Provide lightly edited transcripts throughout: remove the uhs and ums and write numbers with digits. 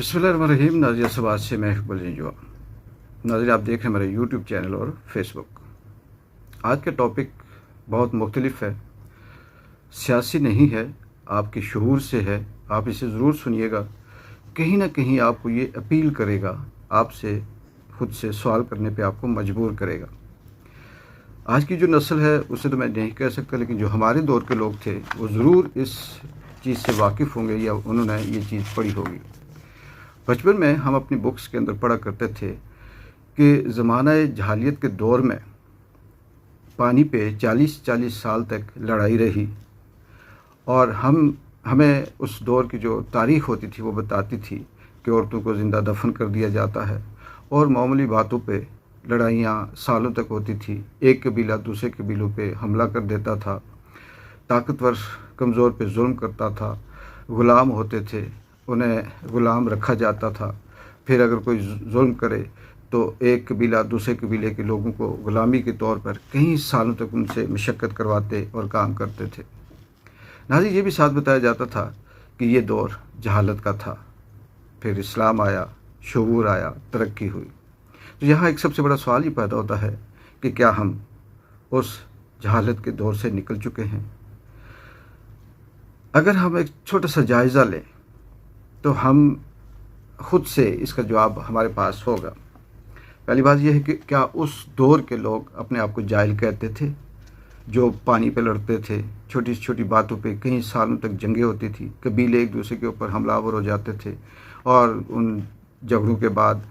बिस्मिल्लाहिर्रहमानिर्रहीम। नाज़िर सवाद से मैं इकबाल जंजुआ। नाज़िर, आप देख रहे हैं मेरे यूट्यूब चैनल और फेसबुक। आज का टॉपिक बहुत मुख्तलिफ है, सियासी नहीं है, आपके शऊर से है। आप इसे ज़रूर सुनिएगा। कहीं ना कहीं आपको ये अपील करेगा, आपसे खुद से सवाल करने पे आपको मजबूर करेगा। आज की जो नस्ल है उसे तो मैं नहीं कह सकता, लेकिन जो हमारे दौर के लोग थे वो ज़रूर इस चीज़ से वाकिफ़ होंगे या उन्होंने ये चीज़ पढ़ी होगी। बचपन में हम अपनी बुक्स के अंदर पढ़ा करते थे कि ज़माना जहालियत के दौर में पानी पे 40-40 साल तक लड़ाई रही, और हमें उस दौर की जो तारीख़ होती थी वो बताती थी कि औरतों को ज़िंदा दफन कर दिया जाता है और मामूली बातों पे लड़ाइयाँ सालों तक होती थी। एक कबीला दूसरे कबीलों पे हमला कर देता था, ताकतवर कमज़ोर पे जुल्म करता था, ग़ुलाम होते थे, उन्हें ग़ुलाम रखा जाता था। फिर अगर कोई जुल्म करे तो एक कबीला दूसरे कबीले के लोगों को ग़ुलामी के तौर पर कई सालों तक उनसे मशक्क़त करवाते और काम करते थे। नाज़रीन, ये भी साथ बताया जाता था कि ये दौर जहालत का था। फिर इस्लाम आया, शऊर आया, तरक्की हुई। तो यहाँ एक सबसे बड़ा सवाल ये पैदा होता है कि क्या हम उस जहालत के दौर से निकल चुके हैं? अगर हम एक छोटा सा जायज़ा लें तो हम खुद से इसका जवाब हमारे पास होगा। पहली बात यह है कि क्या उस दौर के लोग अपने आप को जाहिल कहते थे, जो पानी पे लड़ते थे, छोटी छोटी बातों पे कई सालों तक जंगें होती थी, कबीले एक दूसरे के ऊपर हमलावर हो जाते थे, और उन झगड़ों के बाद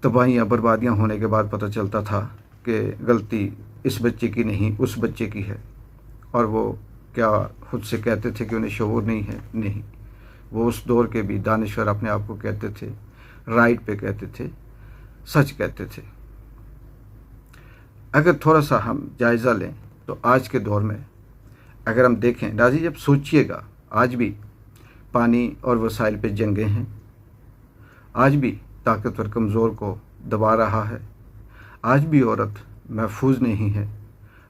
तबाहियाँ बर्बादियाँ होने के बाद पता चलता था कि गलती इस बच्चे की नहीं उस बच्चे की है। और वो क्या खुद से कहते थे कि उन्हें शऊर नहीं है? नहीं, वो उस दौर के भी दानिश्वर अपने आप को कहते थे, राइट पे कहते थे, सच कहते थे। अगर थोड़ा सा हम जायज़ा लें तो आज के दौर में अगर हम देखें, राजी जब सोचिएगा, आज भी पानी और वसाइल पे जंगें हैं, आज भी ताकतवर कमज़ोर को दबा रहा है, आज भी औरत महफूज नहीं है,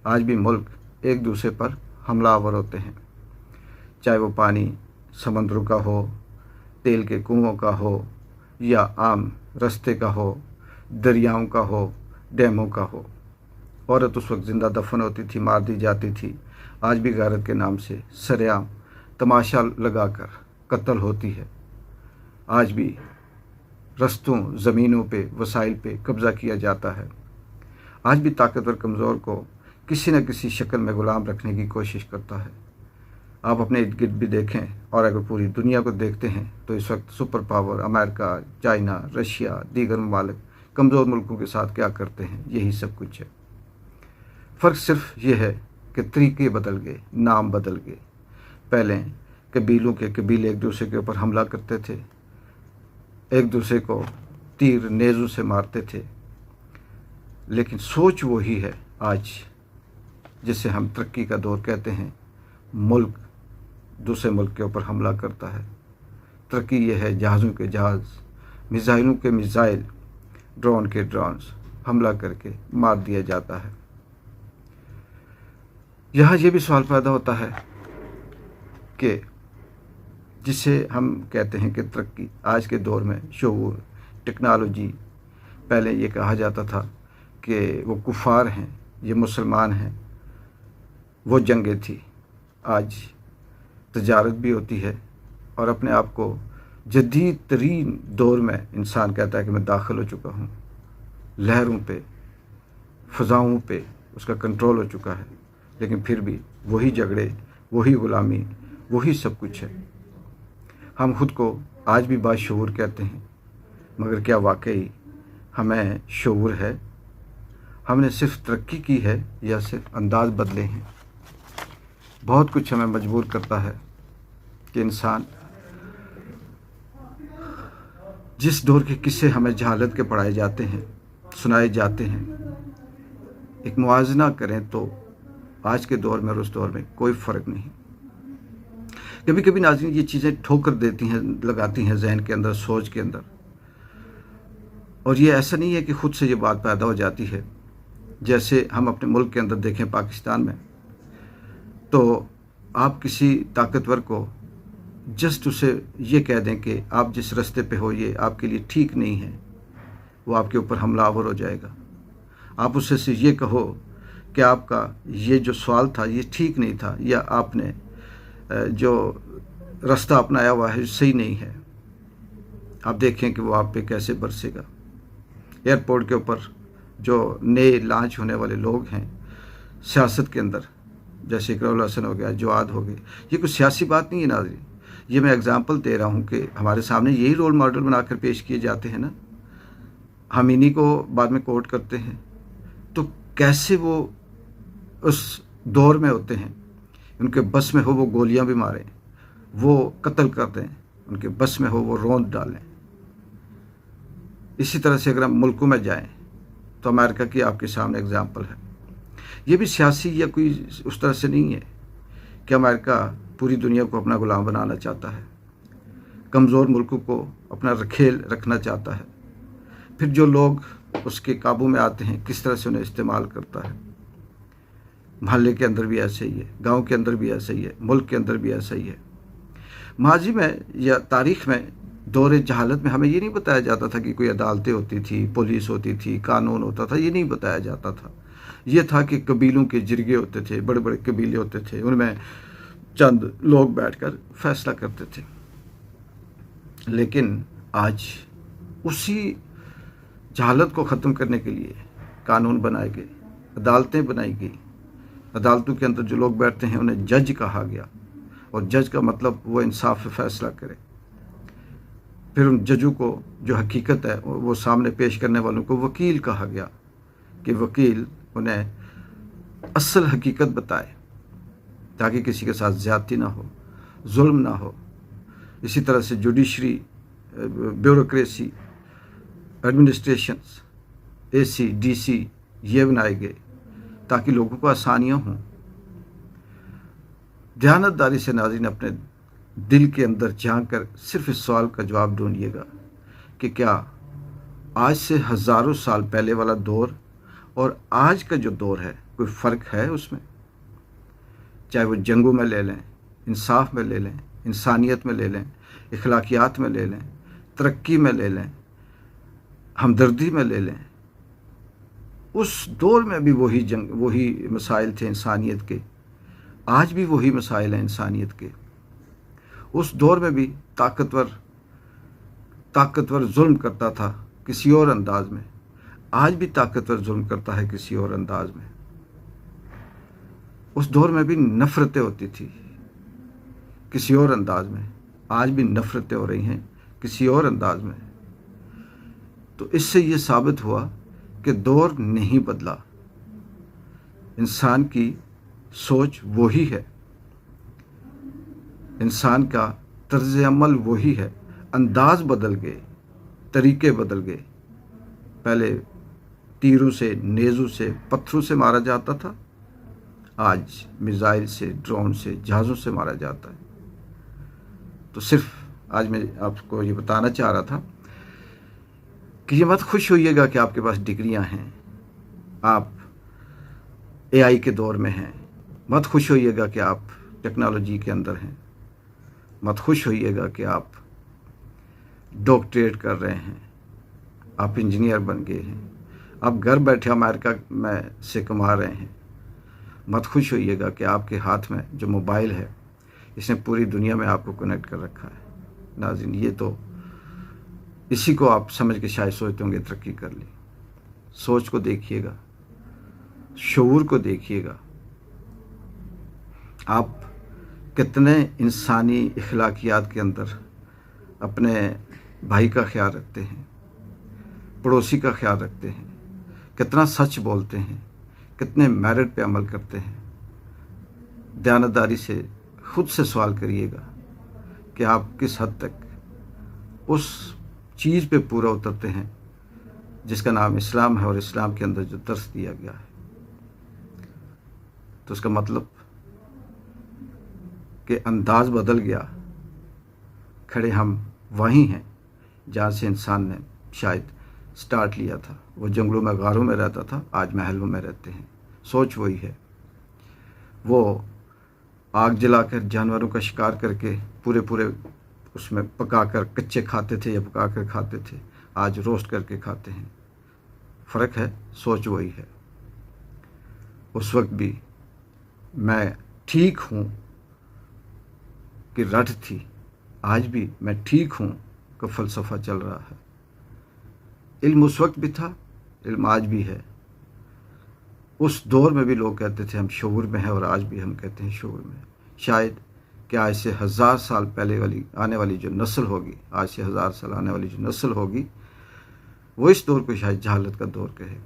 आज भी मुल्क एक दूसरे पर हमलावर होते हैं, चाहे वो पानी समंदरों का हो, तेल के कुओं का हो, या आम रास्ते का हो, दरियाओं का हो, डैमों का हो। औरत उस वक्त ज़िंदा दफन होती थी, मार दी जाती थी। आज भी गैरत के नाम से सरेआम तमाशा लगाकर कत्ल होती है। आज भी रस्तों, ज़मीनों पे, वसाइल पे कब्ज़ा किया जाता है। आज भी ताकतवर कमज़ोर को किसी न किसी शक्ल में ग़ुलाम रखने की कोशिश करता है। आप अपने इर्द गिर्द भी देखें, और अगर पूरी दुनिया को देखते हैं तो इस वक्त super power America, China, Russia, दीगर ममालिक कमज़ोर मुल्कों के साथ क्या करते हैं, यही सब कुछ है। फ़र्क सिर्फ ये है कि तरीके बदल गए, नाम बदल गए। पहले कबीलों के कबीले एक दूसरे के ऊपर हमला करते थे, एक दूसरे को तीर नेज़ों से मारते थे, लेकिन सोच वही है आज, जिसे हम तरक्की का दौर कहते हैं। मुल्क दूसरे मुल्क के ऊपर हमला करता है। तरक्की यह है, जहाज़ों के जहाज़, मिसाइलों के मिसाइल, ड्रोन के ड्रोन्स हमला करके मार दिया जाता है। यहाँ ये भी सवाल पैदा होता है कि जिसे हम कहते हैं कि तरक्की, आज के दौर में शऊर, टेक्नोलॉजी, पहले ये कहा जाता था कि वो कुफार हैं, ये मुसलमान हैं, वो जंगें थी। आज तजारत भी होती है, और अपने आप को जदीद तरीन दौर में इंसान कहता है कि मैं दाखिल हो चुका हूँ। लहरों पे, फ़ज़ाओं पे उसका कंट्रोल हो चुका है, लेकिन फिर भी वही झगड़े, वही ग़ुलामी, वही सब कुछ है। हम खुद को आज भी बाशऊर कहते हैं, मगर क्या वाकई हमें शऊर है? हमने सिर्फ तरक्की की है या सिर्फ अंदाज़ बदले हैं? बहुत कुछ हमें मजबूर करता है कि इंसान जिस दौर के किस्से हमें जहालत के पढ़ाए जाते हैं, सुनाए जाते हैं, एक मुआवजना करें तो आज के दौर में और उस दौर में कोई फ़र्क नहीं। कभी कभी नाज़रीन ये चीज़ें ठोकर देती हैं, लगाती हैं जहन के अंदर, सोच के अंदर, और ये ऐसा नहीं है कि खुद से ये बात पैदा हो जाती है। जैसे हम अपने मुल्क के अंदर देखें, पाकिस्तान में, तो आप किसी ताकतवर को जस्ट उसे ये कह दें कि आप जिस रास्ते पे हो ये आपके लिए ठीक नहीं है, वो आपके ऊपर हमलावर हो जाएगा। आप उससे से ये कहो कि आपका ये जो सवाल था ये ठीक नहीं था, या आपने जो रास्ता अपनाया हुआ है सही नहीं है, आप देखें कि वो आप पे कैसे बरसेगा। एयरपोर्ट के ऊपर जो नए लॉन्च होने वाले लोग हैं सियासत के अंदर, जैसे इकरारुल हसन हो गया, जवाद हो गए, ये कुछ सियासी बात नहीं है नाज़रीन, ये मैं एग्जांपल दे रहा हूँ कि हमारे सामने यही रोल मॉडल बनाकर पेश किए जाते हैं ना, हम इन्हीं को बाद में कोट करते हैं। तो कैसे वो उस दौर में होते हैं, उनके बस में हो वो गोलियां भी मारें, वो कत्ल कर दें, उनके बस में हो वो रौंद डालें। इसी तरह से अगर हम मुल्कों में जाएं तो अमेरिका की आपके सामने एग्जांपल है। ये भी सियासी या कोई उस तरह से नहीं है कि अमेरिका पूरी दुनिया को अपना गुलाम बनाना चाहता है, कमज़ोर मुल्कों को अपना रखेल रखना चाहता है, फिर जो लोग उसके काबू में आते हैं किस तरह से उन्हें इस्तेमाल करता है। मोहल्ले के अंदर भी ऐसे ही है, गांव के अंदर भी ऐसा ही है, मुल्क के अंदर भी ऐसा ही है। माजी में या तारीख़ में दौरे जहालत में हमें ये नहीं बताया जाता था कि कोई अदालतें होती थी, पुलिस होती थी, कानून होता था, ये नहीं बताया जाता था। ये था कि कबीलों के जिरगे होते थे, बड़े बड़े कबीले होते थे, उनमें चंद लोग बैठकर फैसला करते थे। लेकिन आज उसी जहालत को ख़त्म करने के लिए कानून बनाए गए, अदालतें बनाई गई। अदालतों के अंदर जो लोग बैठते हैं उन्हें जज कहा गया, और जज का मतलब वो इंसाफ फैसला करे। फिर उन जजों को जो हकीकत है वो सामने पेश करने वालों को वकील कहा गया कि वकील उन्हें असल हकीकत बताए ताकि किसी के साथ ज़्यादती ना हो, जुल्म ना हो। इसी तरह से judiciary, bureaucracy, administrations, AC, DC ये बनाए गए ताकि लोगों को आसानियाँ हों। दयानतदारी से नाज़रीन अपने दिल के अंदर झांक कर सिर्फ इस सवाल का जवाब ढूंढिएगा कि क्या आज से हज़ारों साल पहले वाला दौर और आज का जो दौर है कोई फ़र्क है उसमें? चाहे वो जंगों में ले लें, इंसाफ में ले लें, इंसानियत में ले लें, इखलाकियात में ले लें, तरक्की में ले लें, हमदर्दी में ले लें, उस दौर में भी वही मसाइल थे इंसानियत के, आज भी वही मसाइल हैं इंसानियत के। उस दौर में भी ताकतवर जुल्म करता था किसी और अंदाज में, आज भी ताकतवर जुल्म करता है किसी और अंदाज में। उस दौर में भी नफ़रतें होती थी किसी और अंदाज में, आज भी नफ़रतें हो रही हैं किसी और अंदाज में। तो इससे ये साबित हुआ कि दौर नहीं बदला, इंसान की सोच वही है, इंसान का तर्ज अमल वही है। अंदाज बदल गए, तरीके बदल गए। पहले तीरों से, नेज़ों से, पत्थरों से मारा जाता था, आज मिसाइल से, ड्रोन से, जहाज़ों से मारा जाता है। तो सिर्फ आज मैं आपको ये बताना चाह रहा था कि ये मत खुश होइएगा कि आपके पास डिग्रियां हैं, आप एआई के दौर में हैं, मत खुश होइएगा कि आप टेक्नोलॉजी के अंदर हैं, मत खुश होइएगा कि आप डॉक्टरेट कर रहे हैं, आप इंजीनियर बन गए हैं, आप घर बैठे अमेरिका में से कमा रहे हैं। मत खुश होइएगा कि आपके हाथ में जो मोबाइल है इसने पूरी दुनिया में आपको कनेक्ट कर रखा है। नाज़रीन, ये तो इसी को आप समझ के शायद सोचते होंगे तरक्की कर ली। सोच को देखिएगा, शऊर को देखिएगा, आप कितने इंसानी इखलाकियात के अंदर अपने भाई का ख्याल रखते हैं, पड़ोसी का ख्याल रखते हैं, कितना सच बोलते हैं, कितने मेरिट पे अमल करते हैं। दयानतदारी से खुद से सवाल करिएगा कि आप किस हद तक उस चीज़ पे पूरा उतरते हैं जिसका नाम इस्लाम है और इस्लाम के अंदर जो दर्स दिया गया है। तो उसका मतलब कि अंदाज बदल गया, खड़े हम वहीं हैं जहाँ से इंसान ने शायद स्टार्ट लिया था। वो जंगलों में, गारों में रहता था, आज महलों में रहते हैं। सोच वही है। वो आग जलाकर जानवरों का शिकार करके पूरे पूरे उसमें पकाकर कच्चे खाते थे या पकाकर खाते थे, आज रोस्ट करके खाते हैं। फ़र्क है, सोच वही है। उस वक्त भी मैं ठीक हूँ कि रट थी, आज भी मैं ठीक हूँ का फ़लसफ़ा चल रहा है। इल्म उस वक्त भी था, इल्म आज भी है। उस दौर में भी लोग कहते थे हम शऊर में हैं, और आज भी हम कहते हैं शऊर में। शायद कि आज से 1000 साल पहले वाली आने वाली जो नस्ल होगी, आज से 1000 साल आने वाली जो नस्ल होगी, वो इस दौर को शायद जहालत का दौर कहे।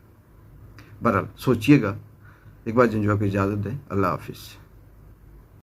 बहरहाल सोचिएगा। एक बार जंजुआ को इजाज़त दें। अल्लाह हाफिज़।